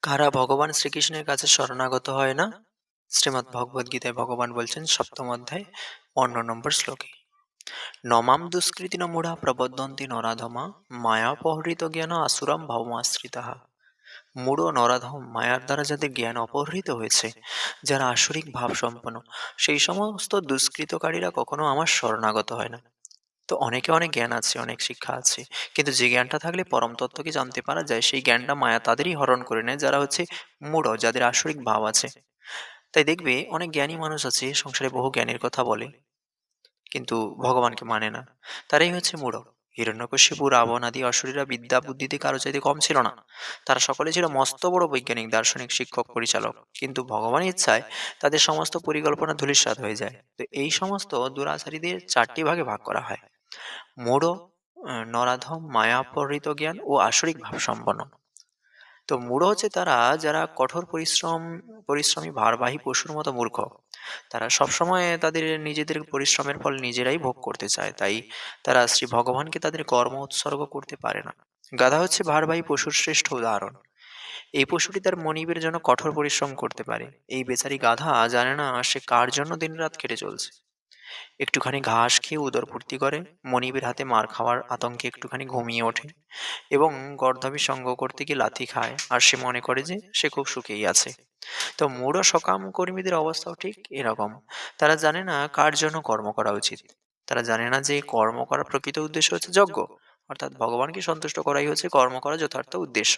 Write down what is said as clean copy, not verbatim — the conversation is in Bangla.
কারা ভগবান শ্রীকৃষ্ণের কাছে শরণাগত হয় না? শ্রীমদ্ ভগবদ্ গীতায় ভগবান বলছেন সপ্তম অধ্যায় ৫৫ শ্লোকে, নমাম দুষ্কৃতিন মূঢ়া প্রবদন্তি নরাধমা মায়াপহৃত জ্ঞান আসুরাম ভাবমাশ্রিতাহা। মূঢ় নরাধম মায়ার দ্বারা যাদের জ্ঞান অপহৃত হয়েছে, যারা আসরিক ভাব সম্পন্ন, সেই সমস্ত দুষ্কৃতকারীরা কখনো আমার শরণাগত হয় না। তো অনেকে অনেক জ্ঞান আছে, অনেক শিক্ষা আছে, কিন্তু যে জ্ঞানটা থাকলে পরম তত্ত্বকে জানতে পারা যায়, সেই জ্ঞানটা মায়া তাদেরই হরণ করে নেয় যারা হচ্ছে মূঢ়, যাদের আসরিক ভাব আছে। তাই দেখবে অনেক জ্ঞানী মানুষ আছে, সংসারে বহু জ্ঞানের কথা বলে, কিন্তু ভগবানকে মানে না। তারাই হচ্ছে মূঢ়। হিরণ্যকশিপু, রাবণ আদি অসুরীরা বিদ্যা বুদ্ধিতে কারো চাইতে কম ছিল না। তারা সকলে ছিল মস্ত বড় বৈজ্ঞানিক, দার্শনিক, শিক্ষক, পরিচালক, কিন্তু ভগবানের ইচ্ছায় তাদের সমস্ত পরিকল্পনা ধূলিসাৎ হয়ে যায়। তো এই সমস্ত দুরাচারীদের চারটি ভাগে ভাগ করা হয়: মূঢ়, নরাধম, মায়াপহৃত জ্ঞান ও আসরিক ভাব সম্পন্ন। তো মূঢ় হচ্ছে তারা যারা কঠোর পরিশ্রমী ভারবাহী পশুর মতো মূর্খ। তারা সবসময় তাদের নিজেদের পরিশ্রমের ফল নিজেরাই ভোগ করতে চায়, তাই তারা শ্রী ভগবানকে তাদের কর্ম উৎসর্গ করতে পারে না। গাধা হচ্ছে ভারবাহী পশুর শ্রেষ্ঠ উদাহরণ। এই পশুটি তার মনিবের জন্য কঠোর পরিশ্রম করতে পারে। এই বেচারি গাধা জানে না সে কার জন্য দিনরাত খেটে চলছে। একটুখানি ঘাস খেয়ে উদরপূর্তি করে, মনিবের হাতে মার খাওয়ার আতঙ্কে একটুখানি ঘুমিয়ে ওঠে এবং গর্দভে সঙ্গ করতে গিয়ে লাথি খায়, আর সে মনে করে যে সে খুব সুখেই আছে। তো মূঢ় সকাম কর্মীদের অবস্থাও ঠিক এরকম। তারা জানে না কার জন্য কর্ম করা উচিত। তারা জানে না যে কর্ম করার প্রকৃত উদ্দেশ্য হচ্ছে যজ্ঞ, অর্থাৎ ভগবানকে সন্তুষ্ট করাই হচ্ছে কর্ম করার যথার্থ উদ্দেশ্য।